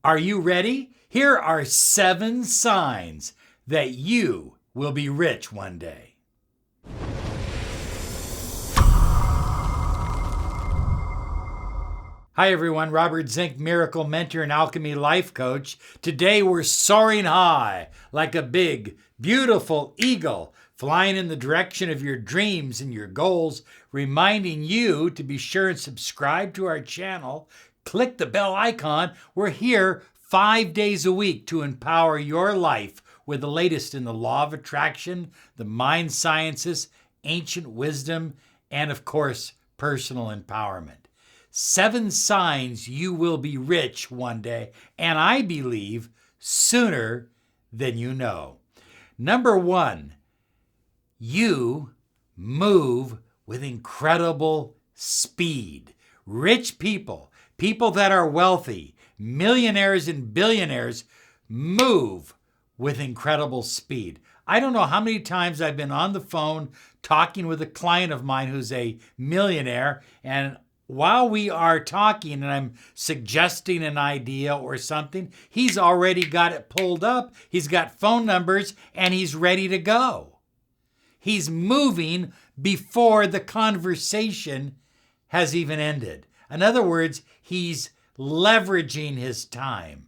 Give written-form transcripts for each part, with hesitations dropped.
Are you ready? Here are 7 signs that you will be rich one day. Hi everyone, Robert Zink, Miracle Mentor and Alchemy Life Coach. Today we're soaring high like a big, beautiful eagle, flying in the direction of your dreams and your goals, reminding you to be sure and subscribe to our channel. Click the bell icon. We're here 5 days a week to empower your life with the latest in the law of attraction, the mind sciences, ancient wisdom, and of course, personal empowerment. 7 signs you will be rich one day, and I believe sooner than you know. Number 1, you move with incredible speed. Rich people, people that are wealthy, millionaires and billionaires, move with incredible speed. I don't know how many times I've been on the phone talking with a client of mine who's a millionaire, and while we are talking and I'm suggesting an idea or something, he's already got it pulled up, he's got phone numbers, and he's ready to go. He's moving before the conversation has even ended. In other words, he's leveraging his time.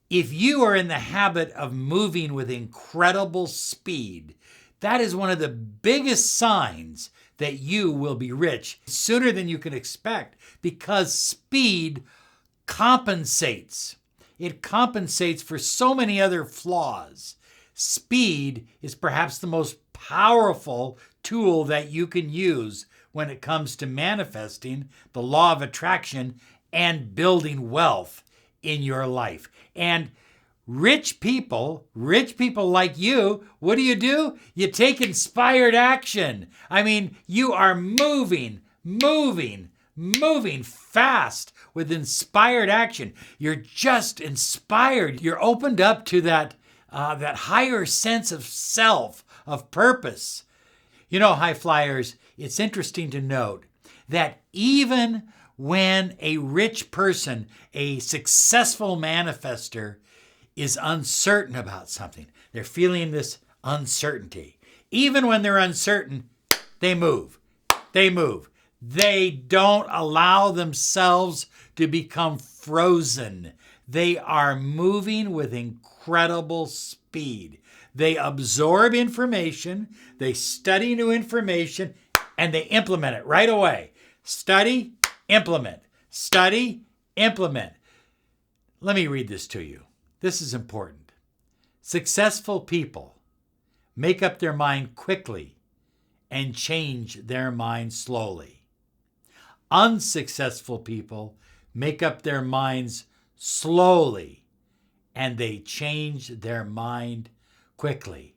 If you are in the habit of moving with incredible speed, that is one of the biggest signs that you will be rich sooner than you can expect, because speed compensates. It compensates for so many other flaws. Speed is perhaps the most powerful tool that you can use when it comes to manifesting the law of attraction and building wealth in your life. And rich people like you, what do? You take inspired action. I mean, you are moving fast with inspired action. You're just inspired. You're opened up to that higher sense of self, of purpose. You know, high flyers, it's interesting to note that even when a rich person, a successful manifester, is uncertain about something, they're feeling this uncertainty. Even when they're uncertain, they move. They don't allow themselves to become frozen. They are moving with incredible speed. They absorb information, they study new information, and they implement it right away. Study, implement. Study, implement. Let me read this to you. This is important. Successful people make up their mind quickly and change their mind slowly. Unsuccessful people make up their minds slowly and they change their mind quickly.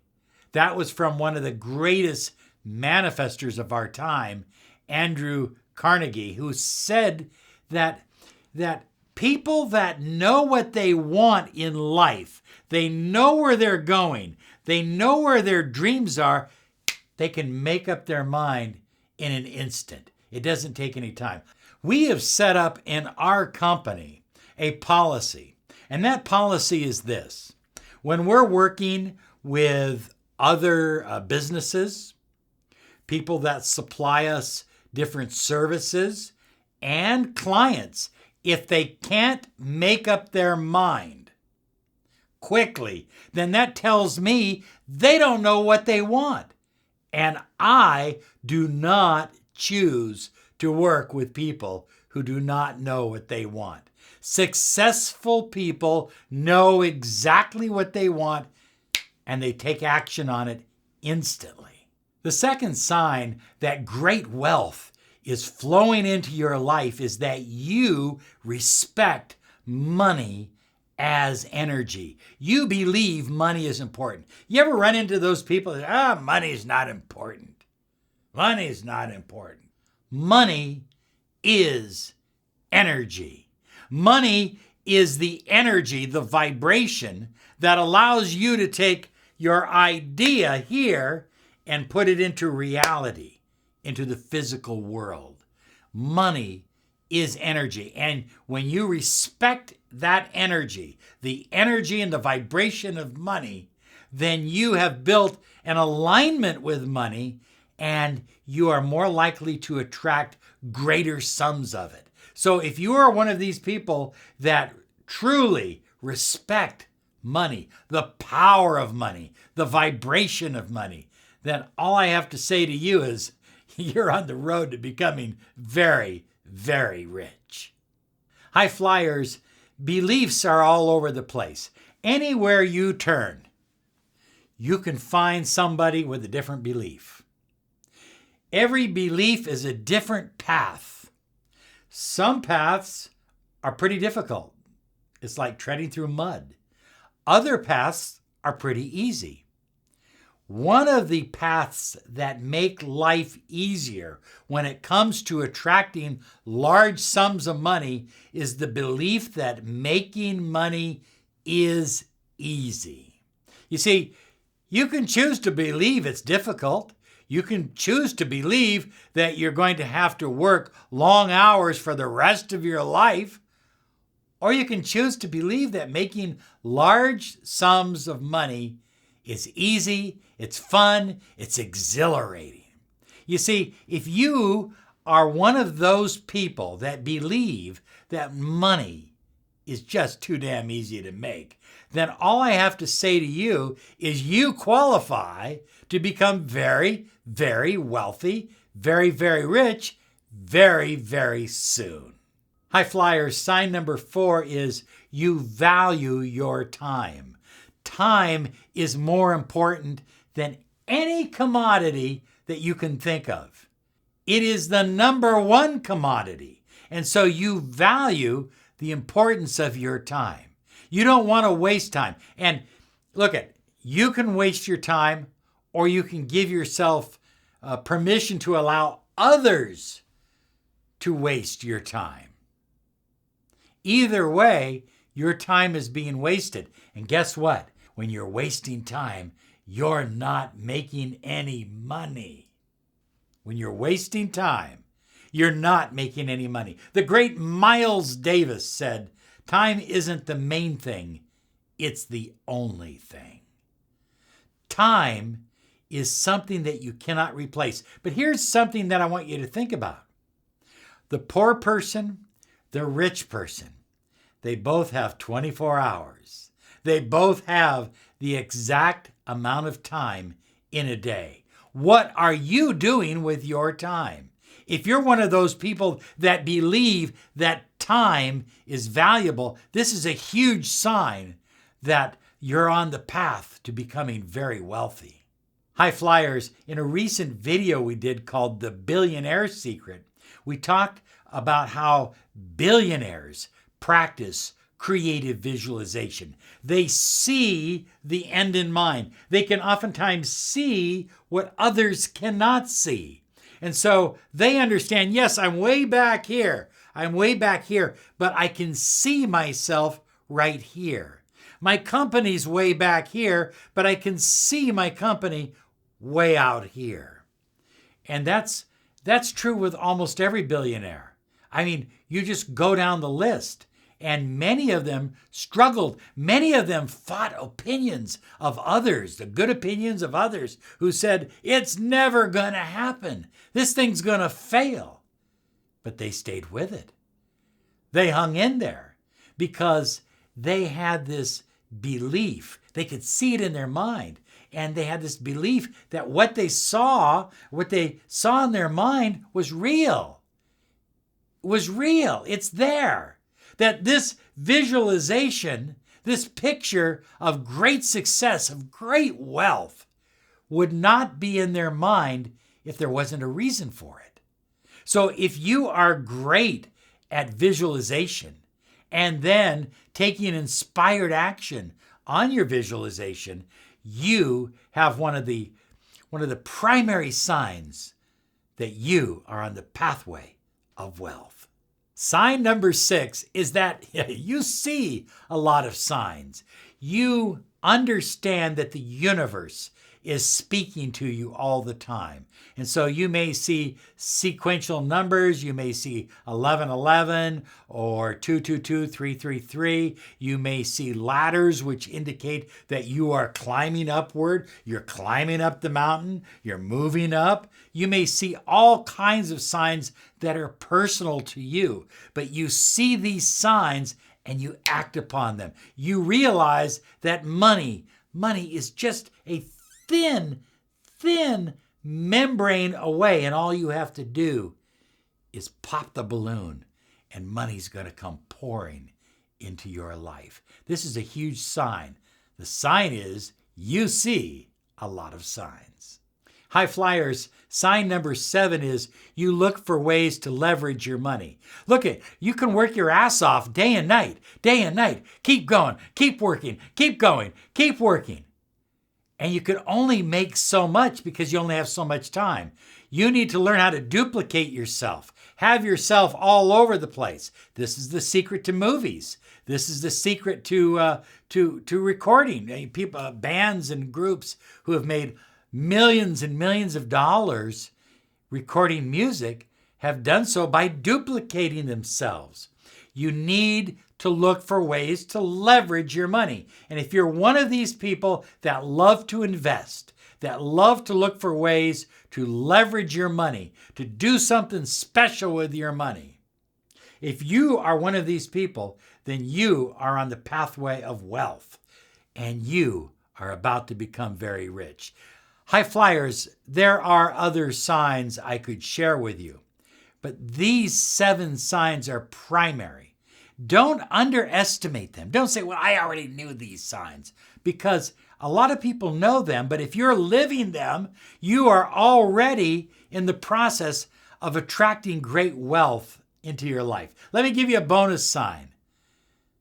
That was from one of the greatest manifestors of our time, Andrew Carnegie, who said that people that know what they want in life, they know where they're going, they know where their dreams are, they can make up their mind in an instant. It doesn't take any time. We have set up in our company a policy, and that policy is this. When we're working with other businesses, people that supply us different services, and clients, if they can't make up their mind quickly, then that tells me they don't know what they want. And I do not choose to work with people who do not know what they want. Successful people know exactly what they want and they take action on it instantly. The second sign that great wealth is flowing into your life is that you respect money as energy. You believe money is important. You ever run into those people that, money's not important. Money's not important. Money is energy. Money is the energy, the vibration that allows you to take your idea here and put it into reality, into the physical world. Money is energy. And when you respect that energy, the energy and the vibration of money, then you have built an alignment with money and you are more likely to attract greater sums of it. So if you are one of these people that truly respect money, the power of money, the vibration of money, then all I have to say to you is you're on the road to becoming very, very rich. High flyers, beliefs are all over the place. Anywhere you turn, you can find somebody with a different belief. Every belief is a different path. Some paths are pretty difficult. It's like treading through mud. Other paths are pretty easy. One of the paths that make life easier when it comes to attracting large sums of money is the belief that making money is easy. You see, you can choose to believe it's difficult. You can choose to believe that you're going to have to work long hours for the rest of your life. Or you can choose to believe that making large sums of money is easy, it's fun, it's exhilarating. You see, if you are one of those people that believe that money is just too damn easy to make, then all I have to say to you is you qualify to become very, very wealthy, very, very rich, very, very soon. High flyers, sign number 4 is you value your time. Time is more important than any commodity that you can think of. It is the number one commodity. And so you value the importance of your time. You don't want to waste time. And look you can waste your time or you can give yourself permission to allow others to waste your time. Either way, your time is being wasted. And guess what? When you're wasting time, you're not making any money. When you're wasting time, you're not making any money. The great Miles Davis said, time isn't the main thing, it's the only thing. Time is something that you cannot replace. But here's something that I want you to think about. The poor person, the rich person, they both have 24 hours. They both have the exact amount of time in a day. What are you doing with your time? If you're one of those people that believe that time is valuable, this is a huge sign that you're on the path to becoming very wealthy. High flyers, in a recent video we did called The Billionaire Secret, we talked about how billionaires practice creative visualization. They see the end in mind. They can oftentimes see what others cannot see. And so they understand, yes, I'm way back here, but I can see myself right here. My company's way back here, but I can see my company way out here. And that's true with almost every billionaire. I mean, you just go down the list. And many of them struggled. Many of them fought opinions of others, the good opinions of others who said, it's never going to happen. This thing's going to fail. But they stayed with it. They hung in there because they had this belief. They could see it in their mind. And they had this belief that what they saw in their mind was real. It was real. It's there. That this visualization, this picture of great success, of great wealth, would not be in their mind if there wasn't a reason for it. So if you are great at visualization and then taking inspired action on your visualization, you have one of the primary signs that you are on the pathway of wealth. Sign number 6 is that you see a lot of signs. You understand that the universe is speaking to you all the time. And so you may see sequential numbers. You may see 1111 or 222, 333. You may see ladders, which indicate that you are climbing upward. You're climbing up the mountain. You're moving up. You may see all kinds of signs that are personal to you, but you see these signs and you act upon them. You realize that money is just a thin membrane away, and all you have to do is pop the balloon and money's going to come pouring into your life. This is a huge sign. The sign is you see a lot of signs. High flyers, sign number 7 is you look for ways to leverage your money. Look at, you can work your ass off day and night. Keep going, keep working, keep going, keep working. And you can only make so much because you only have so much time. You need to learn how to duplicate yourself. Have yourself all over the place. This is the secret to movies. This is the secret to recording. People, bands and groups who have made millions and millions of dollars recording music have done so by duplicating themselves. You need to look for ways to leverage your money. And if you're one of these people that love to invest, that love to look for ways to leverage your money, to do something special with your money, if you are one of these people, then you are on the pathway of wealth and you are about to become very rich. High flyers, there are other signs I could share with you, but these 7 signs are primary. Don't underestimate them. Don't say, well, I already knew these signs, because a lot of people know them, but if you're living them, you are already in the process of attracting great wealth into your life. Let me give you a bonus sign.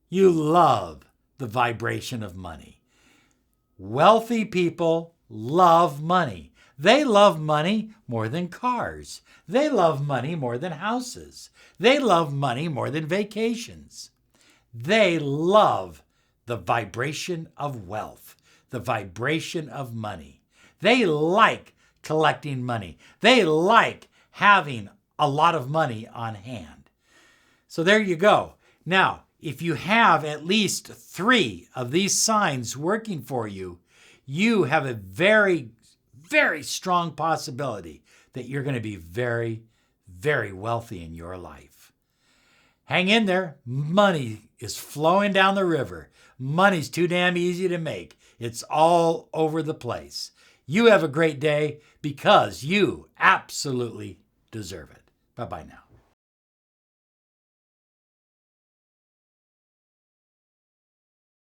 You love the vibration of money. Wealthy people love money. They love money more than cars. They love money more than houses. They love money more than vacations. They love the vibration of wealth, the vibration of money. They like collecting money. They like having a lot of money on hand. So there you go. Now, if you have at least 3 of these signs working for you, you have a very, very strong possibility that you're going to be very, very wealthy in your life. Hang in there. Money is flowing down the river. Money's too damn easy to make. It's all over the place. You have a great day because you absolutely deserve it. Bye-bye now.